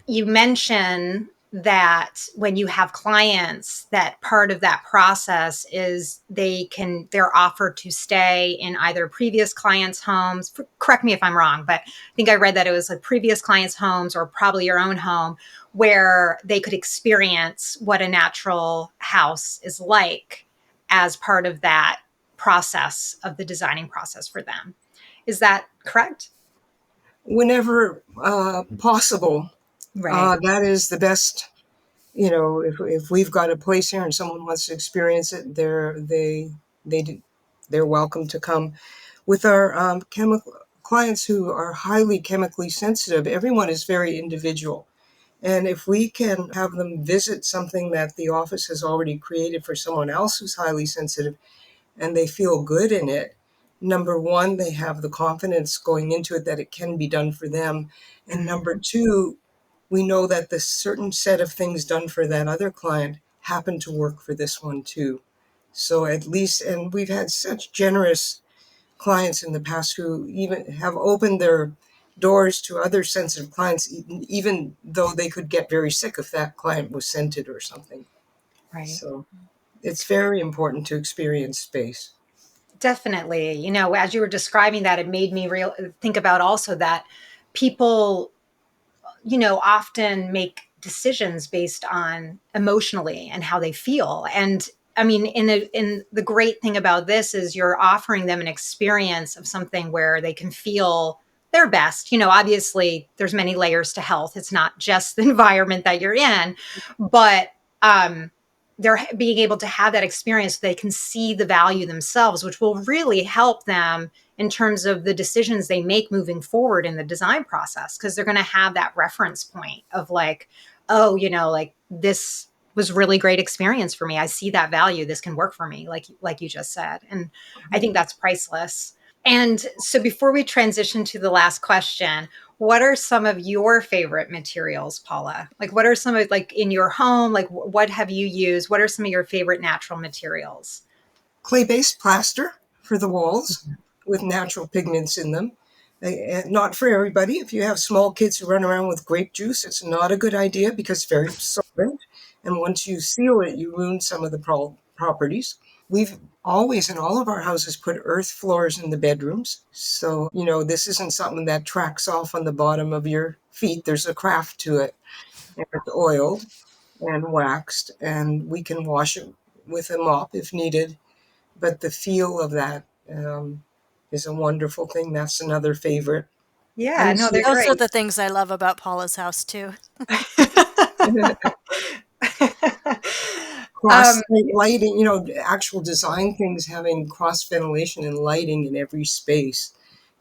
You mention that when you have clients, that part of that process is they're offered to stay in either previous clients' homes. Correct me if I'm wrong, but I think I read that it was like previous clients' homes or probably your own home where they could experience what a natural house is like as part of that process of the designing process for them. Is that correct? Whenever possible, Right. that is the best. If we've got a place here and someone wants to experience it, they're welcome to come. With our chemical clients who are highly chemically sensitive, everyone is very individual. And if we can have them visit something that the office has already created for someone else who's highly sensitive and they feel good in it, number one, they have the confidence going into it that it can be done for them. And number Mhm. two, we know that the certain set of things done for that other client happen to work for this one too. So at least, and we've had such generous clients in the past who even have opened their doors to other sensitive clients, even though they could get very sick if that client was scented or something. Right. So it's very important to experience space. Definitely. As you were describing that, it made me think about also that people, often make decisions based on emotionally and how they feel. And I mean, in the great thing about this is you're offering them an experience of something where they can feel their best. Obviously there's many layers to health. It's not just the environment that you're in, but um they're being able to have that experience so they can see the value themselves, which will really help them in terms of the decisions they make moving forward in the design process, because they're going to have that reference point of like, oh, like this was really great experience for me. I see that value. This can work for me, like you just said. And I think that's priceless. And so before we transition to the last question, what are some of your favorite materials, Paula? Like what are some of like in your home, like what have you used? What are some of your favorite natural materials? Clay-based plaster for the walls with natural pigments in them. Not for everybody. If you have small kids who run around with grape juice, it's not a good idea because it's very absorbent. And once you seal it, you ruin some of the properties. We've always, in all of our houses, put earth floors in the bedrooms. So, this isn't something that tracks off on the bottom of your feet. There's a craft to it, and it's oiled. and waxed, and we can wash it with a mop if needed. But the feel of that is a wonderful thing. That's another favorite. I Yeah, used no, they're Those are great. the things I love about Paula's house too. to um, cross lighting, actual design things, having cross ventilation and lighting in every space,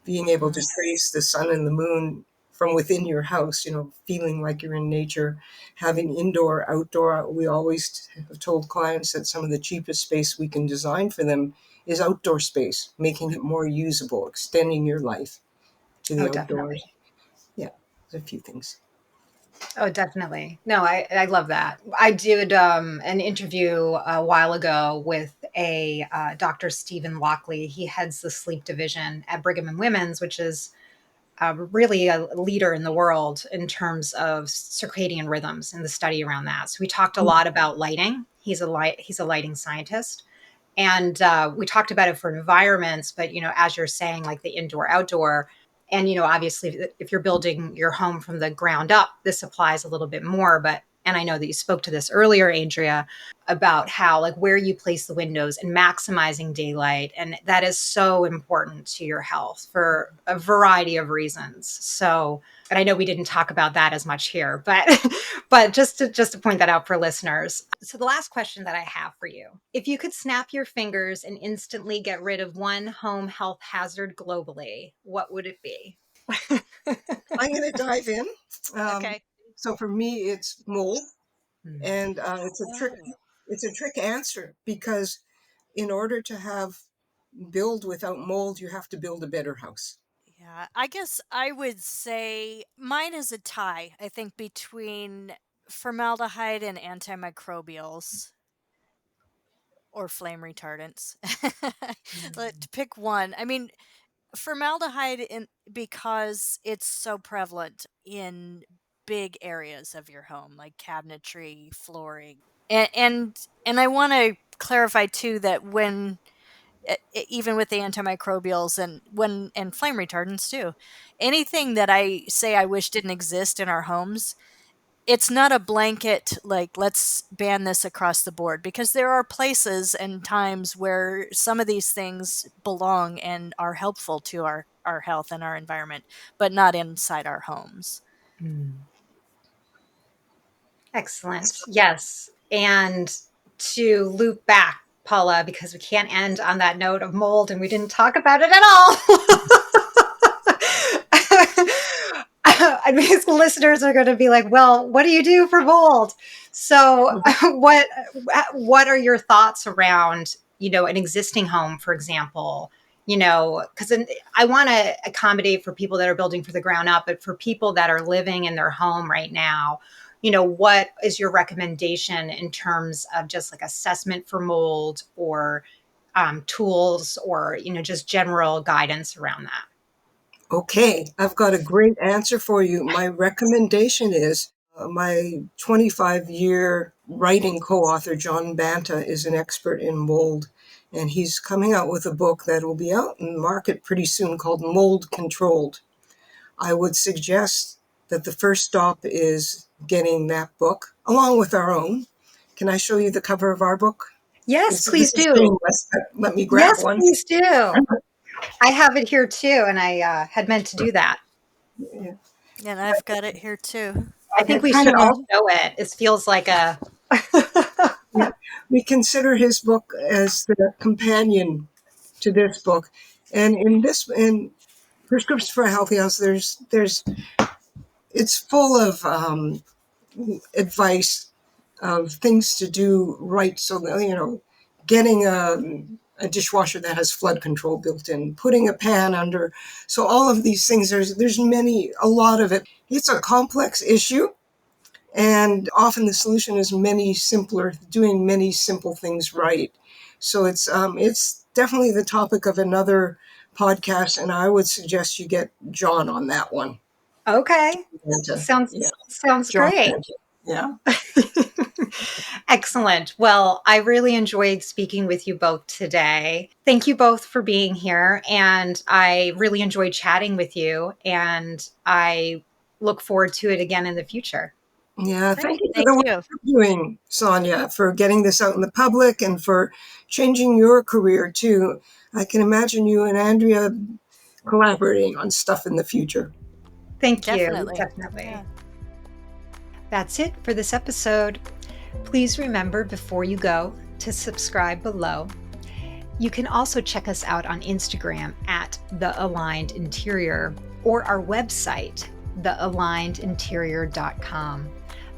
being able to trace the sun and the moon from within your house, feeling like you're in nature, having indoor, outdoor. We always have told clients that some of the cheapest space we can design for them is outdoor space, making it more usable, extending your life to the oh, outdoors. definitely. Yeah, there's a few things. Oh, definitely. No, I love that. I did an interview a while ago with a Dr. Stephen Lockley. He heads the sleep division at Brigham and Women's, which is really a leader in the world in terms of circadian rhythms and the study around that. So we talked a lot about lighting. He's a lighting scientist, and we talked about it for environments. But as you're saying, like the indoor, outdoor, and obviously, if you're building your home from the ground up, this applies a little bit more. But and I know that you spoke to this earlier, Andrea, about how like where you place the windows and maximizing daylight, and that is so important to your health for a variety of reasons. So, and I know we didn't talk about that as much here, but but just to point that out for listeners. So the last question that I have for you, if you could snap your fingers and instantly get rid of one home health hazard globally, what would it be? I'm going to dive in. Um, Okay. so for me, it's mold, Hmm. and it's a trick. Oh. It's a trick answer because in order to have build without mold, you have to build a better house. Yeah, I guess I would say mine is a tie, I think, between formaldehyde and antimicrobials or flame retardants. To pick one. I mean, formaldehyde because it's so prevalent in big areas of your home like cabinetry, flooring. And I want to clarify too that when even with the antimicrobials and flame retardants too, anything that I say I wish didn't exist in our homes, it's not a blanket like let's ban this across the board, because there are places and times where some of these things belong and are helpful to our health and our environment, but not inside our homes. Hmm. Excellent. Yes. And to loop back, Paula, because we can't end on that note of mold and we didn't talk about it at all. I mean, listeners are going to be like, "Well, what do you do for mold?" So, what what are your thoughts around an existing home, for example? Because I want to accommodate for people that are building for the ground up, but for people that are living in their home right now, what is your recommendation in terms of just like assessment for mold or tools or just general guidance around that? Okay, I've got a great answer for you. My recommendation is my 25-year writing co-author, John Banta, is an expert in mold, and he's coming out with a book that will be out in the market pretty soon called Mold Controlled. I would suggest that the first stop is getting that book along with our own. Can I show you the cover of our book? Yes, This please is do. shameless, but let me grab Yes, one. please do. I have it here too, and I had meant to do that. Yeah. And I've got it here too. I think Yeah, we kind should of a all show it. It feels like a. Yeah, we consider his book as the companion to this book, and in Prescriptions for a Healthy House, there's it's full of advice of things to do right. So that, getting a dishwasher that has flood control built in, putting a pan under. So all of these things, there's a lot of it. It's a complex issue. And often the solution is doing many simple things right. So it's definitely the topic of another podcast, and I would suggest you get John on that one. Okay. Sounds Yeah, sounds John. great. Yeah. Excellent. Well, I really enjoyed speaking with you both today. Thank you both for being here. And I really enjoyed chatting with you. And I look forward to it again in the future. Yeah, thank Great. you for Thank the work you. you're doing, Sonia, for getting this out in the public and for changing your career too. I can imagine you and Andrea collaborating on stuff in the future. Thank you. Definitely. Definitely. Yeah. That's it for this episode. Please remember before you go to subscribe below. You can also check us out on Instagram at The Aligned Interior or our website, thealignedinterior.com.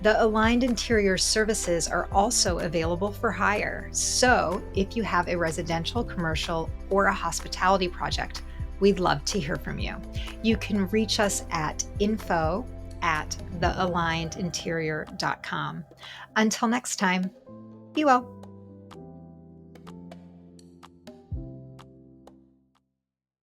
The Aligned Interior services are also available for hire. So if you have a residential, commercial, or a hospitality project, we'd love to hear from you. You can reach us at info@thealignedinterior.com. Until next time, be well.